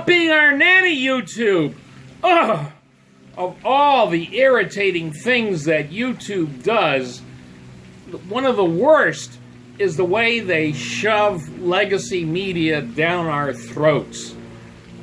Stop being our nanny, YouTube! Ugh! Of all the irritating things that YouTube does, one of the worst is the way they shove legacy media down our throats.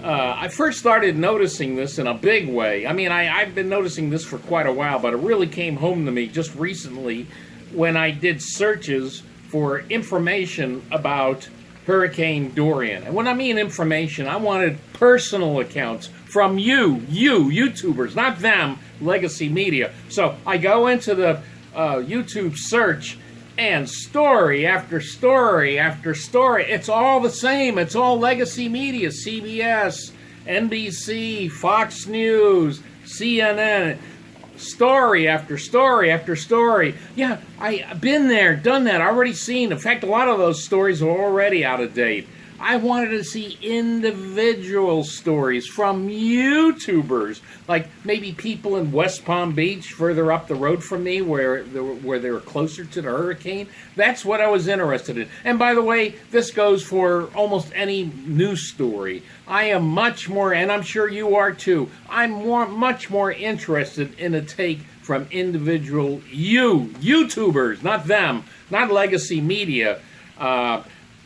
I first started noticing this in a big way. I mean, I've been noticing this for quite a while, but it really came home to me just recently when I did searches for information about Hurricane Dorian. And when I mean information, I wanted personal accounts from you YouTubers, not them, legacy media. So I go into the YouTube search, and story after story after story, it's all the same. It's all legacy media, CBS, NBC, Fox News, CNN, story after story after story. Yeah, I've been there, done that, already seen. In fact, a lot of those stories are already out of date. I wanted to see individual stories from YouTubers, like maybe people in West Palm Beach, further up the road from me, where they were closer to the hurricane. That's what I was interested in. And by the way, this goes for almost any news story. I am much more, and I'm sure you are too, I'm much more interested in a take from individual YouTubers, not them, not legacy media.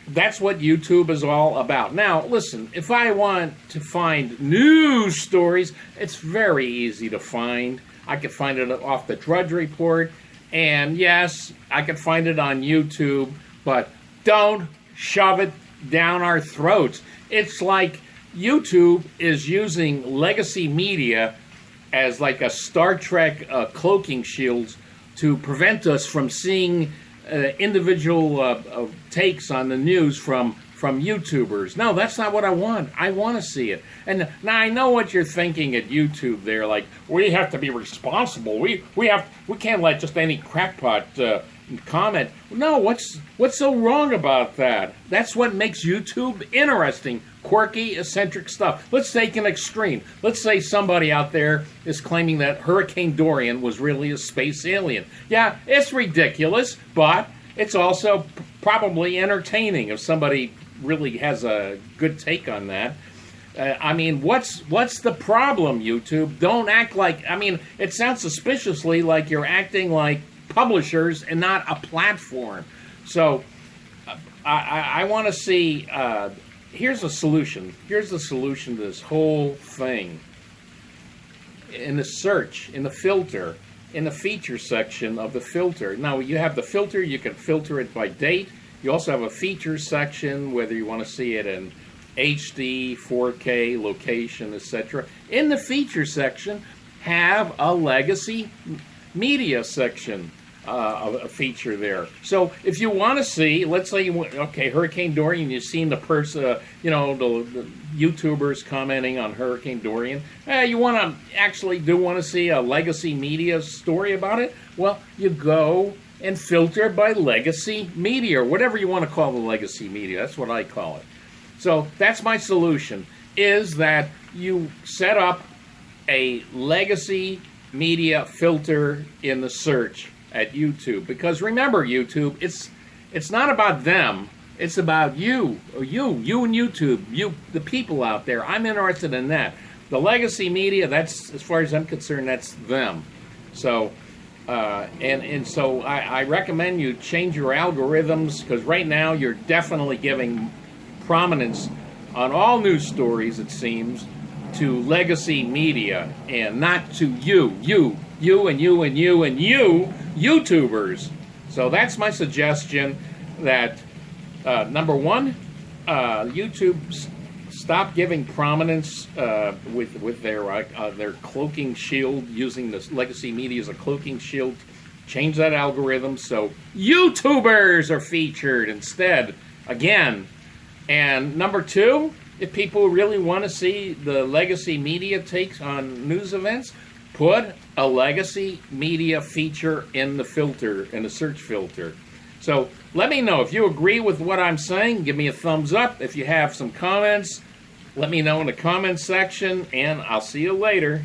That's what YouTube is all about. Now, listen, if I want to find news stories, it's very easy to find. I could find it off the Drudge Report, and yes, I could find it on YouTube, but don't shove it down our throats. It's like YouTube is using legacy media as like a Star Trek cloaking shield to prevent us from seeing individual takes on the news from YouTubers. No, that's not what I want. I want to see it. And now I know what you're thinking at YouTube there, like, we have to be responsible. We can't let just any crackpot comment. No, what's so wrong about that? That's what makes YouTube interesting. Quirky, eccentric stuff. Let's take an extreme. Let's say somebody out there is claiming that Hurricane Dorian was really a space alien. Yeah, it's ridiculous, but it's also probably entertaining if somebody really has a good take on that. I mean, what's the problem, YouTube? Don't act like, I mean, it sounds suspiciously like you're acting like publishers and not a platform. So I want to see, here's a solution. Here's the solution to this whole thing. In the search, in the filter, in the feature section of the filter. Now, you have the filter, you can filter it by date. You also have a feature section, whether you want to see it in HD, 4K, location, etc. In the feature section, have a legacy media section, a feature there. So if you want to see, let's say, okay, Hurricane Dorian, you've seen the person, the YouTubers commenting on Hurricane Dorian. You want to actually want to see a legacy media story about it? Well, you go and filter by legacy media, or whatever you want to call the legacy media. That's what I call it. So that's my solution, is that you set up a legacy media filter in the search at YouTube. Because remember, YouTube, it's not about them, it's about you and YouTube, the people out there. I'm interested in that. The legacy media, that's, as far as I'm concerned, that's them. So so I recommend you change your algorithms, because right now you're definitely giving prominence on all news stories, it seems, to legacy media and not to you and you YouTubers. So that's my suggestion, that number one, YouTube stop giving prominence with their cloaking shield, using this legacy media as a cloaking shield. Change that algorithm so YouTubers are featured instead, again. And number two, if people really want to see the legacy media takes on news events, put a legacy media feature in the filter, in the search filter. So let me know if you agree with what I'm saying. Give me a thumbs up. If you have some comments, let me know in the comments section, and I'll see you later.